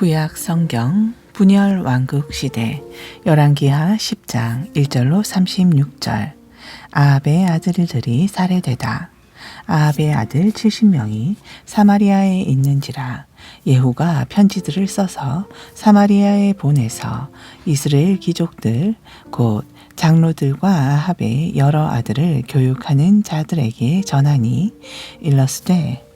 구약 성경 분열 왕국 시대 열왕기하 10장 1절로 36절. 아합의 아들들이 살해되다. 아합의 아들 70명이 사마리아에 있는지라. 예후가 편지들을 써서 사마리아에 보내서 이스라엘 귀족들 곧 장로들과 아합의 여러 아들을 교육하는 자들에게 전하니 일러스되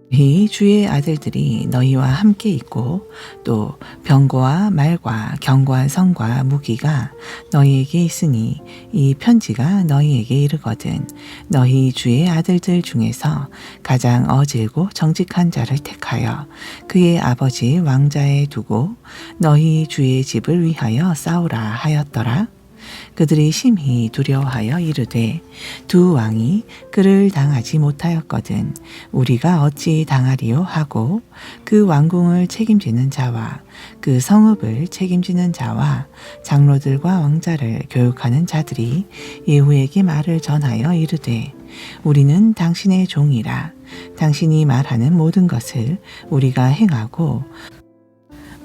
이 주의 아들들이 너희와 함께 있고 또 병거와 말과 견고한 성과 무기가 너희에게 있으니 이 편지가 너희에게 이르거든 너희 주의 아들들 중에서 가장 어질고 정직한 자를 택하여 그의 아버지 왕자에 두고 너희 주의 집을 위하여 싸우라 하였더라. 그들이 심히 두려워하여 이르되 두 왕이 그를 당하지 못하였거든 우리가 어찌 당하리요 하고 그 왕궁을 책임지는 자와 그 성읍을 책임지는 자와 장로들과 왕자를 교육하는 자들이 예후에게 말을 전하여 이르되 우리는 당신의 종이라 당신이 말하는 모든 것을 우리가 행하고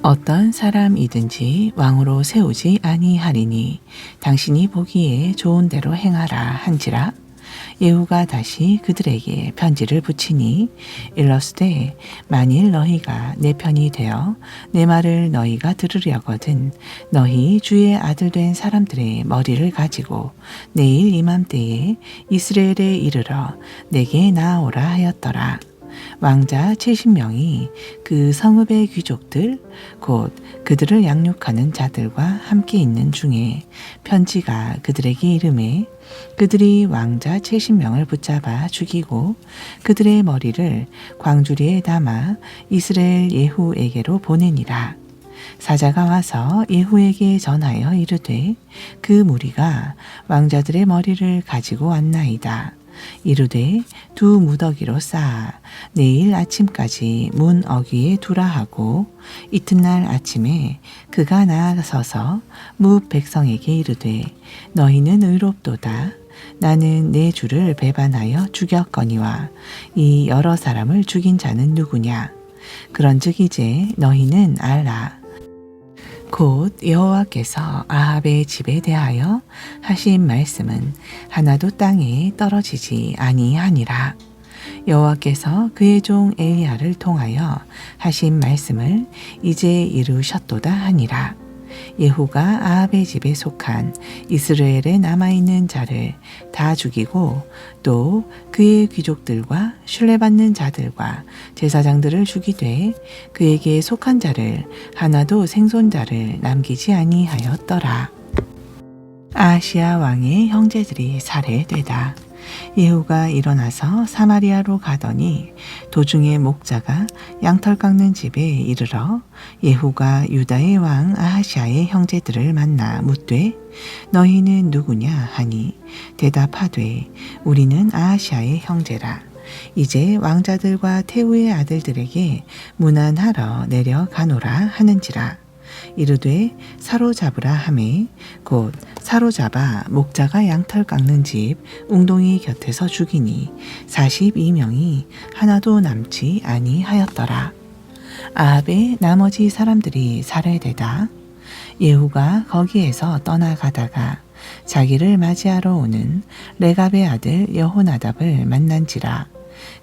어떤 사람이든지 왕으로 세우지 아니하리니 당신이 보기에 좋은 대로 행하라 한지라. 예후가 다시 그들에게 편지를 붙이니 일러스되 만일 너희가 내 편이 되어 내 말을 너희가 들으려거든 너희 주의 아들 된 사람들의 머리를 가지고 내일 이맘때에 이스라엘에 이르러 내게 나아오라 하였더라. 왕자 70명이 그 성읍의 귀족들 곧 그들을 양육하는 자들과 함께 있는 중에 편지가 그들에게 이르매 그들이 왕자 70명을 붙잡아 죽이고 그들의 머리를 광주리에 담아 이스라엘 예후에게로 보내니라. 사자가 와서 예후에게 전하여 이르되 그 무리가 왕자들의 머리를 가지고 왔나이다. 이르되 두 무더기로 쌓아 내일 아침까지 문 어귀에 두라 하고 이튿날 아침에 그가 나아서서 뭇 백성에게 이르되 너희는 의롭도다. 나는 내 주를 배반하여 죽였거니와 이 여러 사람을 죽인 자는 누구냐. 그런즉 이제 너희는 알라. 곧 여호와께서 아합의 집에 대하여 하신 말씀은 하나도 땅에 떨어지지 아니하니라. 여호와께서 그의 종 엘리야를 통하여 하신 말씀을 이제 이루셨도다 하니라. 예후가 아합의 집에 속한 이스라엘에 남아있는 자를 다 죽이고 또 그의 귀족들과 신뢰받는 자들과 제사장들을 죽이되 그에게 속한 자를 하나도 생존자를 남기지 아니하였더라. 아하시야 왕의 형제들이 살해되다. 예후가 일어나서 사마리아로 가더니 도중에 목자가 양털 깎는 집에 이르러 예후가 유다의 왕 아하시아의 형제들을 만나 묻되 너희는 누구냐 하니 대답하되 우리는 아하시아의 형제라. 이제 왕자들과 태후의 아들들에게 문안하러 내려가노라 하는지라. 이르되 사로잡으라 하매 곧 사로잡아 목자가 양털 깎는 집 웅동이 곁에서 죽이니 42명이 하나도 남지 아니하였더라. 아합의 나머지 사람들이 살해되다. 예후가 거기에서 떠나가다가 자기를 맞이하러 오는 레갑의 아들 여호나답을 만난지라.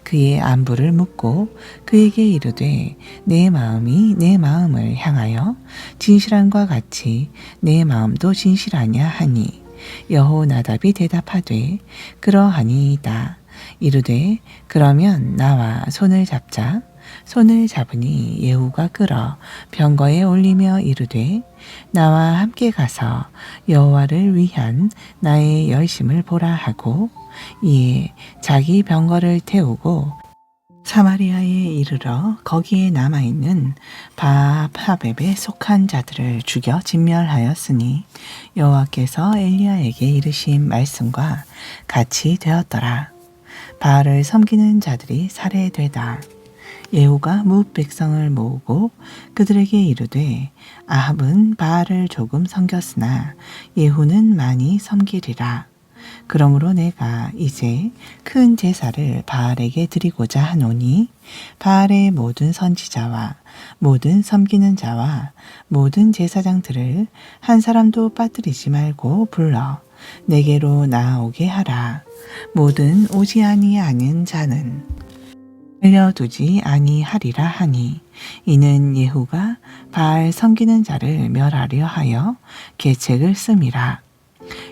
그의 안부를 묻고 그에게 이르되 내 마음이 내 마음을 향하여 진실함과 같이 내 마음도 진실하냐 하니 여호나답이 대답하되 그러하니이다. 이르되 그러면 나와 손을 잡자. 손을 잡으니 예후가 끌어 병거에 올리며 이르되 나와 함께 가서 여호와를 위한 나의 열심을 보라 하고 이에 자기 병거를 태우고 사마리아에 이르러 거기에 남아있는 바합합에 속한 자들을 죽여 진멸하였으니 여호와께서 엘리야에게 이르신 말씀과 같이 되었더라. 바알을 섬기는 자들이 살해되다. 예후가 뭇 백성을 모으고 그들에게 이르되 아합은 바알을 조금 섬겼으나 예후는 많이 섬기리라. 그러므로 내가 이제 큰 제사를 바알에게 드리고자 하노니 바알의 모든 선지자와 모든 섬기는 자와 모든 제사장들을 한 사람도 빠뜨리지 말고 불러 내게로 나아오게 하라. 모든 오지 아니하는 자는 알려두지 아니하리라 하니 이는 예후가 바알 섬기는 자를 멸하려 하여 계책을 씀이라.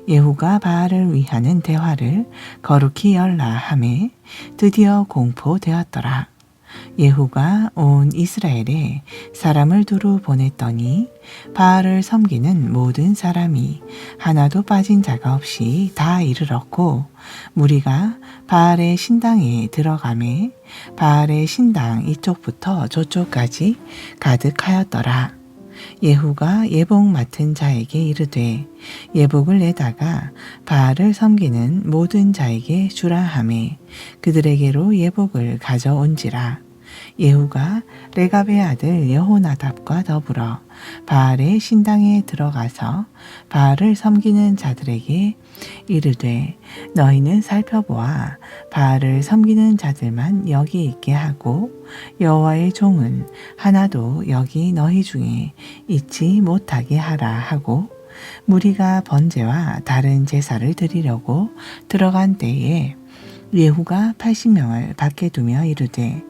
예후가 바알을 위하는 대화를 거룩히 열라 하매 드디어 공포되었더라. 예후가 온 이스라엘에 사람을 두루 보냈더니 바알을 섬기는 모든 사람이 하나도 빠진 자가 없이 다 이르렀고 무리가 바알의 신당에 들어가매 바알의 신당 이쪽부터 저쪽까지 가득하였더라. 예후가 예복 맡은 자에게 이르되 예복을 내다가 바알을 섬기는 모든 자에게 주라 하매 그들에게로 예복을 가져온지라. 예후가 레갑의 아들 여호나답과 더불어 바알의 신당에 들어가서 바알을 섬기는 자들에게 이르되 너희는 살펴보아 바알을 섬기는 자들만 여기 있게 하고 여호와의 종은 하나도 여기 너희 중에 있지 못하게 하라 하고 무리가 번제와 다른 제사를 드리려고 들어간 때에 예후가 80명을 밖에 두며 이르되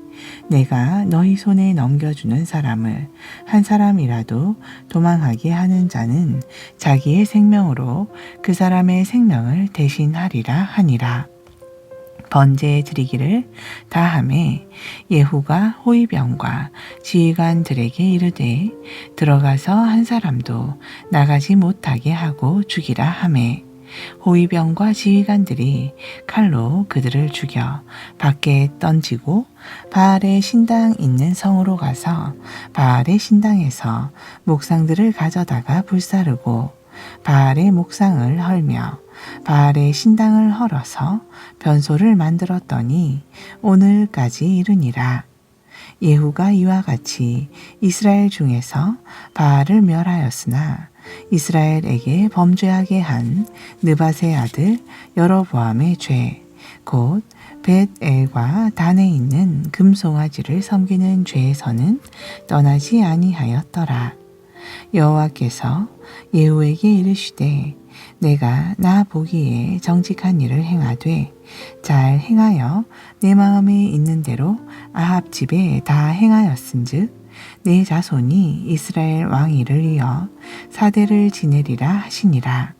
내가 너희 손에 넘겨주는 사람을 한 사람이라도 도망하게 하는 자는 자기의 생명으로 그 사람의 생명을 대신하리라 하니라. 번제 드리기를 다하매 예후가 호위병과 지휘관들에게 이르되 들어가서 한 사람도 나가지 못하게 하고 죽이라 하매 호위병과 지휘관들이 칼로 그들을 죽여 밖에 던지고 바알의 신당 있는 성으로 가서 바알의 신당에서 목상들을 가져다가 불사르고 바알의 목상을 헐며 바알의 신당을 헐어서 변소를 만들었더니 오늘까지 이르니라. 예후가 이와 같이 이스라엘 중에서 바알을 멸하였으나 이스라엘에게 범죄하게 한 느밧의 아들 여로보암의 죄, 곧 벳엘과 단에 있는 금송아지를 섬기는 죄에서는 떠나지 아니하였더라. 여호와께서 예후에게 이르시되 내가 나 보기에 정직한 일을 행하되 잘 행하여 내 마음에 있는 대로 아합 집에 다 행하였은즉 내 자손이 이스라엘 왕위를 이어 사대를 지내리라 하시니라.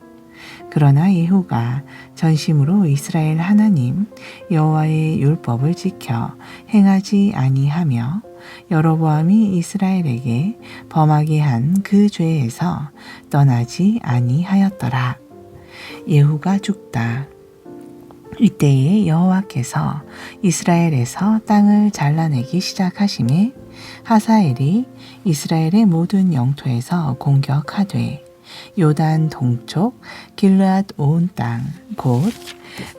그러나 예후가 전심으로 이스라엘 하나님 여호와의 율법을 지켜 행하지 아니하며 여로보암이 이스라엘에게 범하게 한 그 죄에서 떠나지 아니하였더라. 예후가 죽다. 이때에 여호와께서 이스라엘에서 땅을 잘라내기 시작하심에 하사엘이 이스라엘의 모든 영토에서 공격하되 요단 동쪽 길르앗 온 땅 곧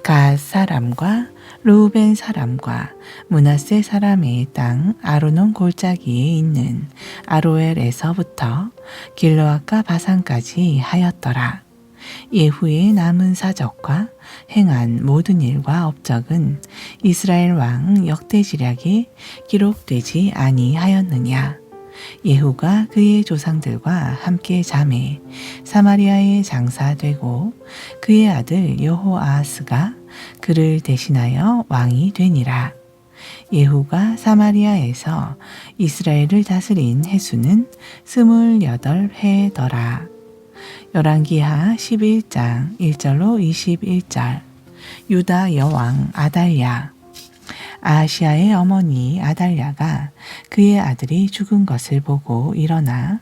갓 사람과 르우벤 사람과 므낫세 사람의 땅 아르논 골짜기에 있는 아로엘에서부터 길르앗과 바산까지 하였더라. 예후의 남은 사적과 행한 모든 일과 업적은 이스라엘 왕 역대지략에 기록되지 아니하였느냐. 예후가 그의 조상들과 함께 잠에 사마리아에 장사되고 그의 아들 여호아하스가 그를 대신하여 왕이 되니라. 예후가 사마리아에서 이스라엘을 다스린 해수는 28해더라. 열왕기하 11장 1절로 21절. 유다 여왕 아달랴. 아하시아의 어머니 아달랴가 그의 아들이 죽은 것을 보고 일어나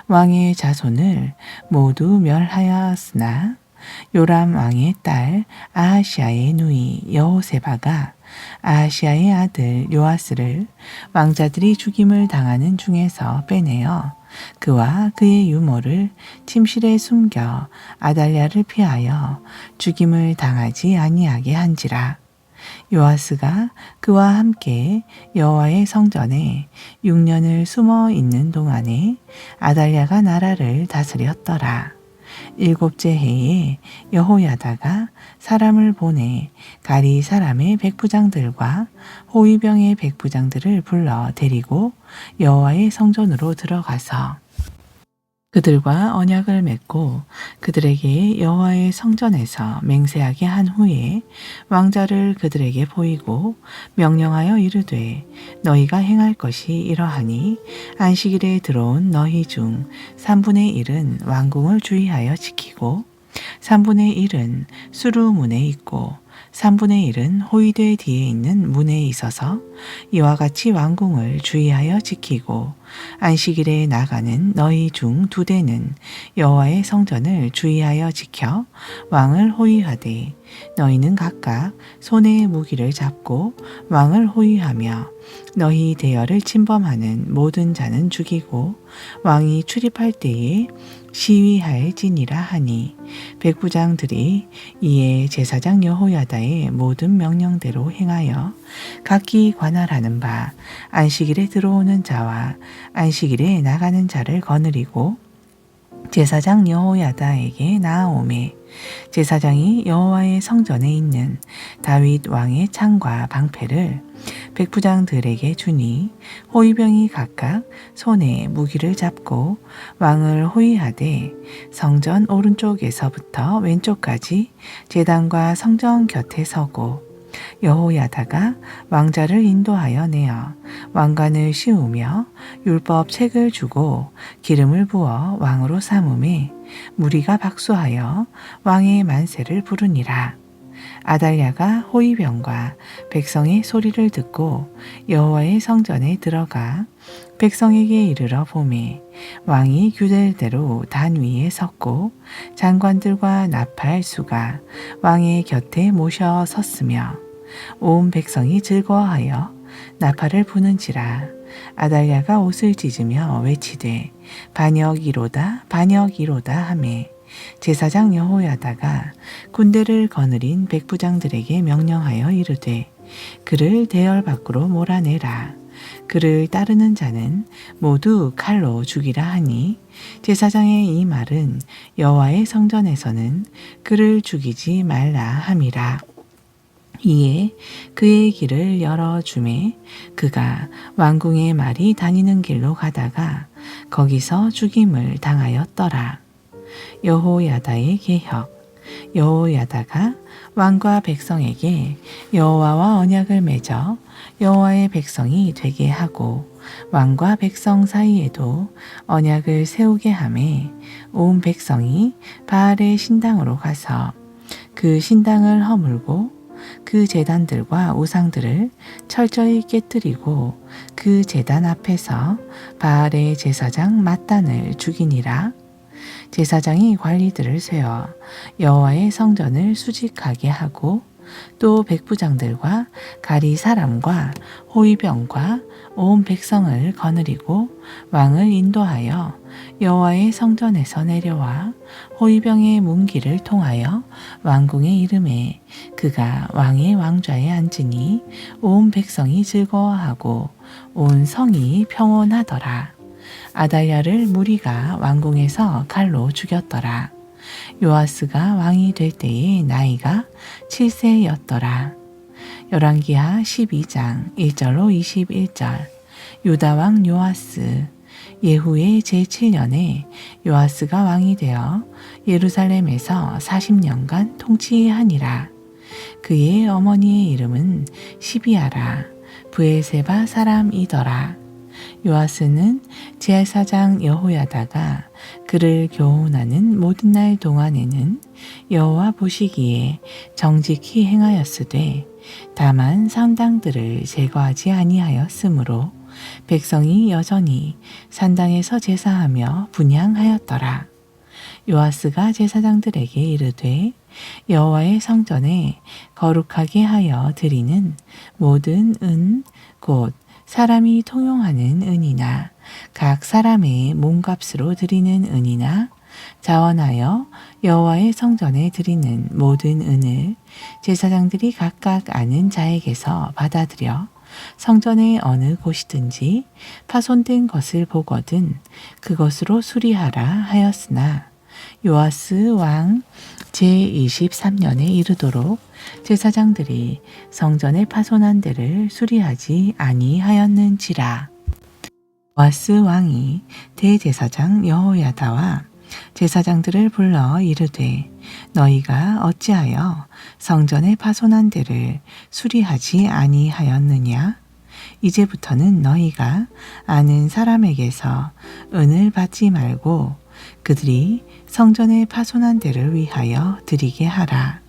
왕의 자손을 모두 멸하였으나 요람 왕의 딸 아하시아의 누이 여호세바가 아하시아의 아들 요아스를 왕자들이 죽임을 당하는 중에서 빼내어 그와 그의 유모를 침실에 숨겨 아달랴를 피하여 죽임을 당하지 아니하게 한지라. 요아스가 그와 함께 여호와의 성전에 6년을 숨어 있는 동안에 아달랴가 나라를 다스렸더라. 7째 해에 여호야다가 사람을 보내 가리 사람의 백부장들과 호위병의 백부장들을 불러 데리고 여호와의 성전으로 들어가서 그들과 언약을 맺고 그들에게 여호와의 성전에서 맹세하게 한 후에 왕자를 그들에게 보이고 명령하여 이르되 너희가 행할 것이 이러하니 안식일에 들어온 너희 중 3분의 1은 왕궁을 주의하여 지키고 3분의 1은 수루문에 있고 3분의 1은 호위대 뒤에 있는 문에 있어서 이와 같이 왕궁을 주의하여 지키고 안식일에 나가는 너희 중 2대는 여호와의 성전을 주의하여 지켜 왕을 호위하되 너희는 각각 손에 무기를 잡고 왕을 호위하며 너희 대열을 침범하는 모든 자는 죽이고 왕이 출입할 때에 시위할지니라 하니 백부장들이 이에 제사장 여호야다의 모든 명령대로 행하여 각기 관할하는 바 안식일에 들어오는 자와 안식일에 나가는 자를 거느리고 제사장 여호야다에게 나아오매 제사장이 여호와의 성전에 있는 다윗 왕의 창과 방패를 백부장들에게 주니 호위병이 각각 손에 무기를 잡고 왕을 호위하되 성전 오른쪽에서부터 왼쪽까지 제단과 성전 곁에 서고 여호야다가 왕자를 인도하여 내어 왕관을 씌우며 율법 책을 주고 기름을 부어 왕으로 삼음에 무리가 박수하여 왕의 만세를 부르니라. 아달랴가 호위병과 백성의 소리를 듣고 여호와의 성전에 들어가 백성에게 이르러 보매 왕이 규례대로 단 위에 섰고 장관들과 나팔 수가 왕의 곁에 모셔 섰으며 온 백성이 즐거워하여 나팔을 부는지라. 아달랴가 옷을 찢으며 외치되 반역이로다 반역이로다 하매 제사장 여호야다가 군대를 거느린 백부장들에게 명령하여 이르되 그를 대열 밖으로 몰아내라. 그를 따르는 자는 모두 칼로 죽이라 하니 제사장의 이 말은 여호와의 성전에서는 그를 죽이지 말라 함이라. 이에 그의 길을 열어주매 그가 왕궁의 말이 다니는 길로 가다가 거기서 죽임을 당하였더라. 여호야다의 계혁. 여호야다가 왕과 백성에게 여호와와 언약을 맺어 여호와의 백성이 되게 하고 왕과 백성 사이에도 언약을 세우게 하매 온 백성이 바알의 신당으로 가서 그 신당을 허물고 그 제단들과 우상들을 철저히 깨뜨리고 그 제단 앞에서 바알의 제사장 mat단을 죽이니라. 제사장이 관리들을 세워 여호와의 성전을 수직하게 하고 또 백부장들과 가리 사람과 호위병과 온 백성을 거느리고 왕을 인도하여 여호와의 성전에서 내려와 호위병의 문길을 통하여 왕궁에 이르매 그가 왕의 왕좌에 앉으니 온 백성이 즐거워하고 온 성이 평온하더라. 아달랴를 무리가 왕궁에서 칼로 죽였더라. 요아스가 왕이 될 때의 나이가 7세였더라. 열왕기하 12장 1절로 21절. 유다왕 요아스. 예후의 제7년에 요아스가 왕이 되어 예루살렘에서 40년간 통치하니라. 그의 어머니의 이름은 시비아라. 브에세바 사람이더라. 요아스는 제사장 여호야다가 그를 교훈하는 모든 날 동안에는 여호와 보시기에 정직히 행하였으되 다만 산당들을 제거하지 아니하였으므로 백성이 여전히 산당에서 제사하며 분향하였더라. 요아스가 제사장들에게 이르되 여호와의 성전에 거룩하게 하여 드리는 모든 은 곧 사람이 통용하는 은이나 각 사람의 몸값으로 드리는 은이나 자원하여 여호와의 성전에 드리는 모든 은을 제사장들이 각각 아는 자에게서 받아들여 성전의 어느 곳이든지 파손된 것을 보거든 그것으로 수리하라 하였으나 요아스 왕 제23년에 이르도록 제사장들이 성전의 파손한 데를 수리하지 아니하였는지라. 요아스 왕이 대제사장 여호야다와 제사장들을 불러 이르되 너희가 어찌하여 성전의 파손한 데를 수리하지 아니하였느냐? 이제부터는 너희가 아는 사람에게서 은을 받지 말고 그들이 성전의 파손한 데를 위하여 드리게 하라.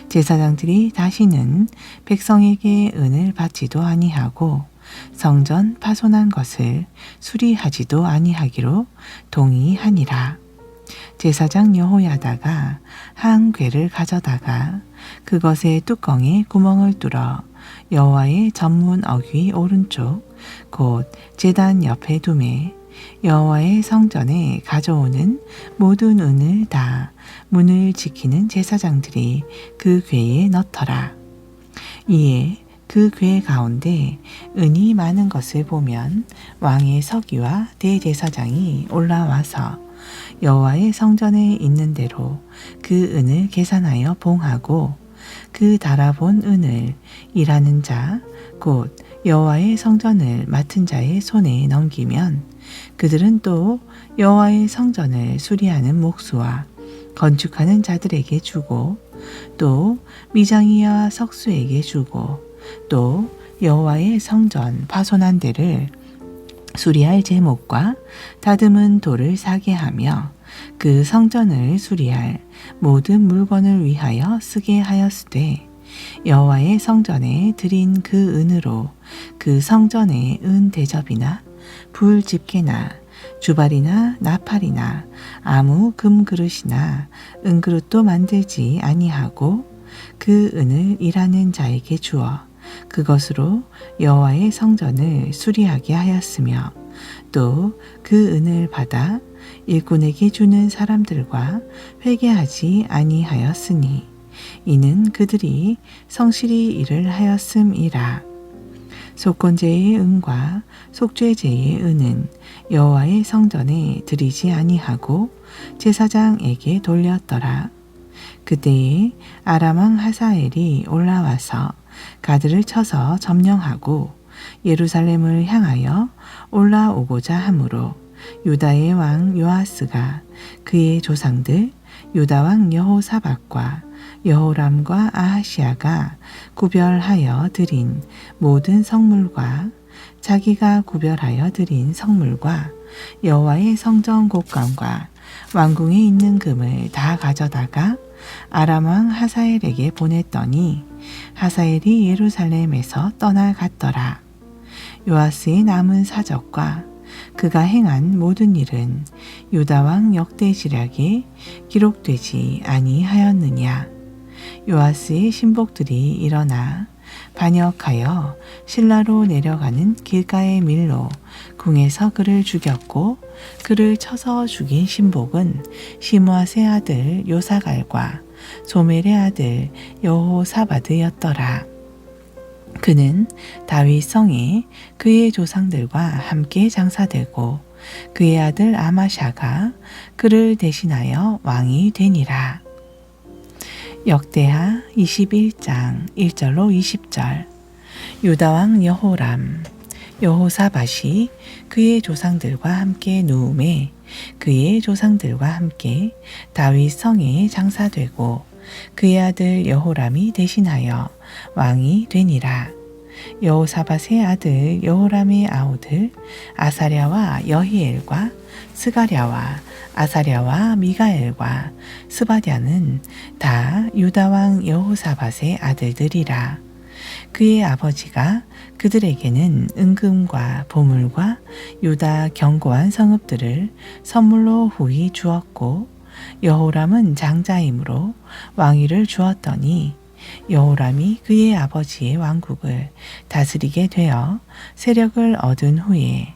제사장들이 다시는 백성에게 은을 받지도 아니하고 성전 파손한 것을 수리하지도 아니하기로 동의하니라. 제사장 여호야다가 한 궤를 가져다가 그것의 뚜껑에 구멍을 뚫어 여호와의 전문 어귀 오른쪽 곧 제단 옆에 두매 여호와의 성전에 가져오는 모든 은을 다 문을 지키는 제사장들이 그 궤에 넣더라. 이에 그 궤 가운데 은이 많은 것을 보면 왕의 서기와 대제사장이 올라와서 여호와의 성전에 있는 대로 그 은을 계산하여 봉하고 그 달아본 은을 일하는 자 곧 여호와의 성전을 맡은 자의 손에 넘기면 그들은 또 여호와의 성전을 수리하는 목수와 건축하는 자들에게 주고 또 미장이와 석수에게 주고 또 여호와의 성전 파손한 데를 수리할 제목과 다듬은 돌을 사게 하며 그 성전을 수리할 모든 물건을 위하여 쓰게 하였으되 여호와의 성전에 드린 그 은으로 그 성전의 은 대접이나 불 집게나 주발이나 나팔이나 아무 금 그릇이나 은 그릇도 만들지 아니하고 그 은을 일하는 자에게 주어 그것으로 여호와의 성전을 수리하게 하였으며 또 그 은을 받아 일꾼에게 주는 사람들과 회개하지 아니하였으니 이는 그들이 성실히 일을 하였음이라. 속건제의 은과 속죄제의 은은 여호와의 성전에 드리지 아니하고 제사장에게 돌렸더라. 그때에 아람 왕 하사엘이 올라와서 가드를 쳐서 점령하고 예루살렘을 향하여 올라오고자 하므로 유다의 왕 요아스가 그의 조상들 유다 왕 여호사밧과 여호람과 아하시아가 구별하여 드린 모든 성물과 자기가 구별하여 드린 성물과 여호와의 성전 곡간과 왕궁에 있는 금을 다 가져다가 아람 왕 하사엘에게 보냈더니 하사엘이 예루살렘에서 떠나갔더라. 요아스의 남은 사적과 그가 행한 모든 일은 유다 왕 역대지략에 기록되지 아니하였느냐. 요아스의 신복들이 일어나 반역하여 신라로 내려가는 길가의 밀로 궁에서 그를 죽였고 그를 쳐서 죽인 신복은 시므앗의 아들 요사갈과 소멜의 아들 여호사바드였더라. 그는 다윗 성에 그의 조상들과 함께 장사되고 그의 아들 아마샤가 그를 대신하여 왕이 되니라. 역대하 21장 1절로 20절. 유다 왕 여호람 여호사밧이 그의 조상들과 함께 누움에 그의 조상들과 함께 다윗 성에 장사되고 그의 아들 여호람이 대신하여 왕이 되니라. 여호사밧의 아들 여호람의 아우들 아사랴와 여히엘과 스가랴와 아사랴와 미가엘과 스바랴는 다 유다 왕 여호사밧의 아들들이라. 그의 아버지가 그들에게는 은금과 보물과 유다 견고한 성읍들을 선물로 후히 주었고 여호람은 장자이므로 왕위를 주었더니 여호람이 그의 아버지의 왕국을 다스리게 되어 세력을 얻은 후에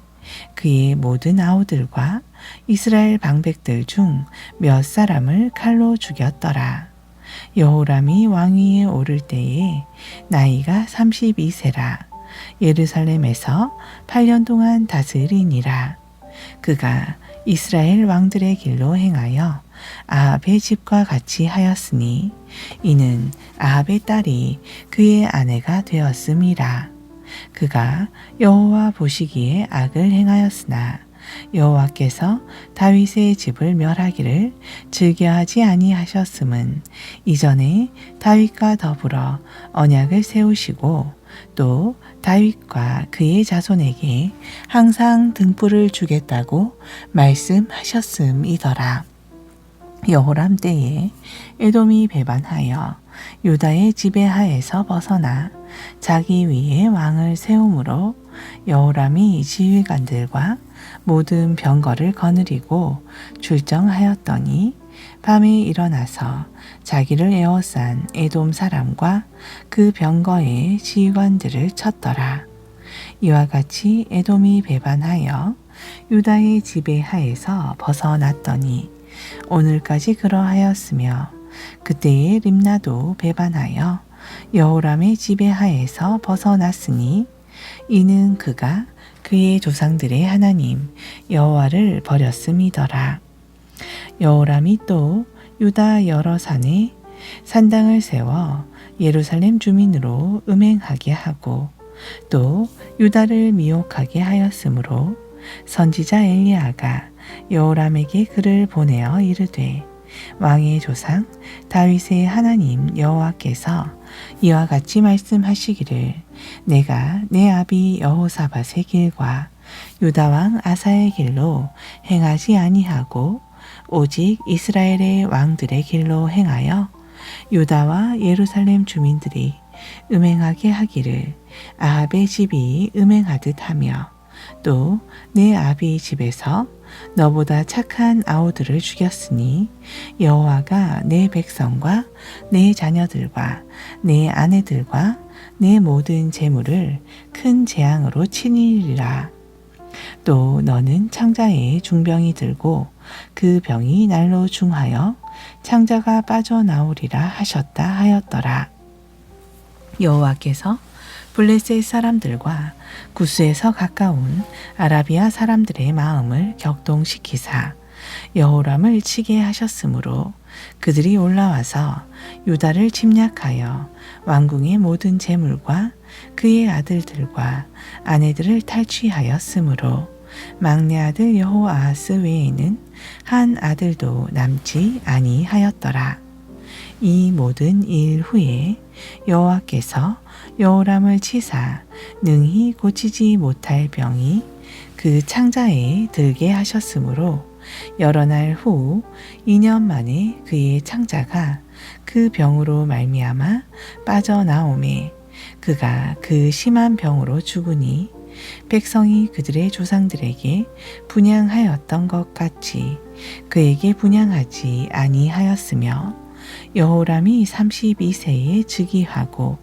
그의 모든 아우들과 이스라엘 방백들 중 몇 사람을 칼로 죽였더라. 여호람이 왕위에 오를 때에 나이가 32세라. 예루살렘에서 8년 동안 다스리니라. 그가 이스라엘 왕들의 길로 행하여 아합의 집과 같이 하였으니 이는 아합의 딸이 그의 아내가 되었음이라. 그가 여호와 보시기에 악을 행하였으나 여호와께서 다윗의 집을 멸하기를 즐겨하지 아니하셨음은 이전에 다윗과 더불어 언약을 세우시고 또 다윗과 그의 자손에게 항상 등불을 주겠다고 말씀하셨음이더라. 여호람 때에 에돔이 배반하여 유다의 지배하에서 벗어나 자기 위에 왕을 세우므로 여호람이 지휘관들과 모든 병거를 거느리고 출정하였더니 밤에 일어나서 자기를 에워싼 에돔 사람과 그 병거의 지휘관들을 쳤더라. 이와 같이 에돔이 배반하여 유다의 지배하에서 벗어났더니 오늘까지 그러하였으며 그때의 림나도 배반하여 여호람의 지배하에서 벗어났으니 이는 그가 그의 조상들의 하나님 여호와를 버렸음이더라. 여호람이 또 유다 여러 산에 산당을 세워 예루살렘 주민으로 음행하게 하고 또 유다를 미혹하게 하였으므로 선지자 엘리야가 여호람에게 글을 보내어 이르되 왕의 조상 다윗의 하나님 여호와께서 이와 같이 말씀하시기를 내가 내 아비 여호사밧의 길과 유다 왕 아사의 길로 행하지 아니하고 오직 이스라엘의 왕들의 길로 행하여 유다와 예루살렘 주민들이 음행하게 하기를 아합의 집이 음행하듯 하며 또 내 아비 집에서 너보다 착한 아우들을 죽였으니 여호와가 내 백성과 내 자녀들과 내 아내들과 내 모든 재물을 큰 재앙으로 치니리라. 또 너는 창자에 중병이 들고 그 병이 날로 중하여 창자가 빠져나오리라 하셨다 하였더라. 여호와께서 블레셋 사람들과 구스에서 가까운 아라비아 사람들의 마음을 격동시키사 여호람을 치게 하셨으므로 그들이 올라와서 유다를 침략하여 왕궁의 모든 재물과 그의 아들들과 아내들을 탈취하였으므로 막내 아들 여호아하스 외에는 한 아들도 남지 아니하였더라. 이 모든 일 후에 여호와께서 여호람을 치사 능히 고치지 못할 병이 그 창자에 들게 하셨으므로 여러 날 후 2년 만에 그의 창자가 그 병으로 말미암아 빠져나오매 그가 그 심한 병으로 죽으니 백성이 그들의 조상들에게 분향하였던 것 같이 그에게 분향하지 아니하였으며 여호람이 32세에 즉위하고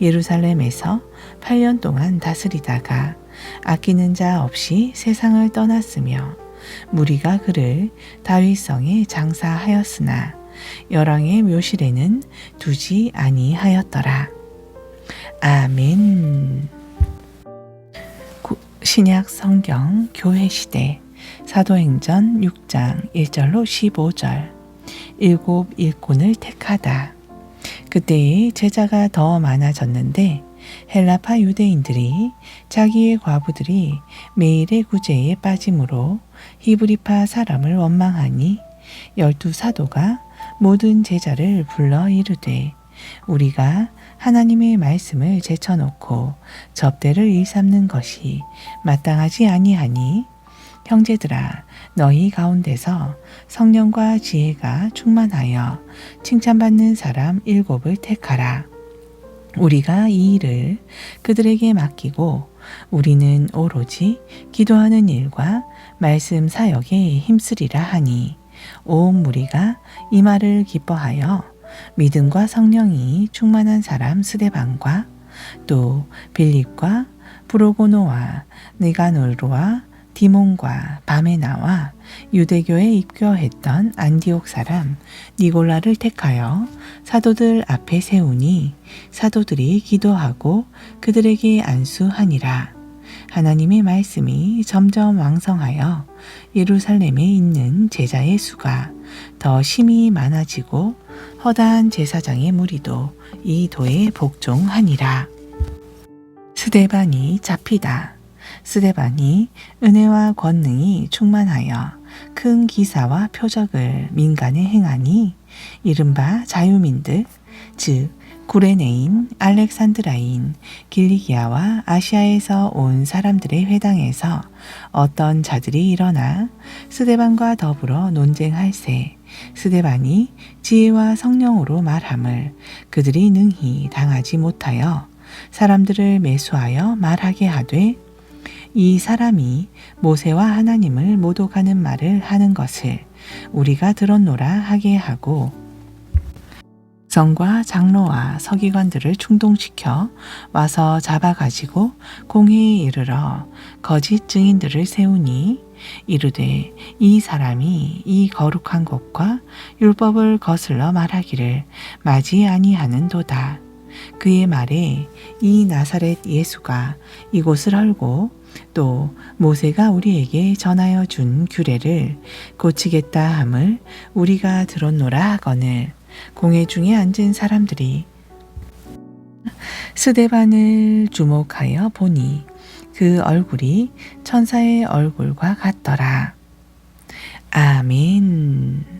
예루살렘에서 8년 동안 다스리다가 아끼는 자 없이 세상을 떠났으며 무리가 그를 다윗성에 장사하였으나 열왕의 묘실에는 두지 아니하였더라. 아멘. 신약 성경 교회 시대 사도행전 6장 1절로 15절 일곱 일꾼을 택하다. 그때에 제자가 더 많아졌는데 헬라파 유대인들이 자기의 과부들이 매일의 구제에 빠짐으로 히브리파 사람을 원망하니 12 사도가 모든 제자를 불러 이르되 우리가 하나님의 말씀을 제쳐놓고 접대를 일삼는 것이 마땅하지 아니하니 형제들아 너희 가운데서 성령과 지혜가 충만하여 칭찬받는 사람 7을 택하라. 우리가 이 일을 그들에게 맡기고 우리는 오로지 기도하는 일과 말씀 사역에 힘쓰리라 하니 온 무리가 이 말을 기뻐하여 믿음과 성령이 충만한 사람 스데반과 또 빌립과 브로고노와 느가놀로와 디몬과 바메나와 유대교에 입교했던 안디옥 사람 니골라를 택하여 사도들 앞에 세우니 사도들이 기도하고 그들에게 안수하니라. 하나님의 말씀이 점점 왕성하여 예루살렘에 있는 제자의 수가 더 심히 많아지고 허다한 제사장의 무리도 이 도에 복종하니라. 스데반이 잡히다. 스데반이 은혜와 권능이 충만하여 큰 기사와 표적을 민간에 행하니 이른바 자유민들, 즉 구레네인, 알렉산드라인, 길리기아와 아시아에서 온 사람들의 회당에서 어떤 자들이 일어나 스데반과 더불어 논쟁할세. 스데반이 지혜와 성령으로 말함을 그들이 능히 당하지 못하여 사람들을 매수하여 말하게 하되, 이 사람이 모세와 하나님을 모독하는 말을 하는 것을 우리가 들었노라 하게 하고, 성과 장로와 서기관들을 충동시켜 와서 잡아가지고 공회에 이르러 거짓 증인들을 세우니, 이르되 이 사람이 이 거룩한 곳과 율법을 거슬러 말하기를 마지 아니하는도다. 그의 말에 이 나사렛 예수가 이곳을 헐고 또 모세가 우리에게 전하여 준 규례를 고치겠다 함을 우리가 들었노라 하거늘, 공회 중에 앉은 사람들이 스데반을 주목하여 보니 그 얼굴이 천사의 얼굴과 같더라. 아멘.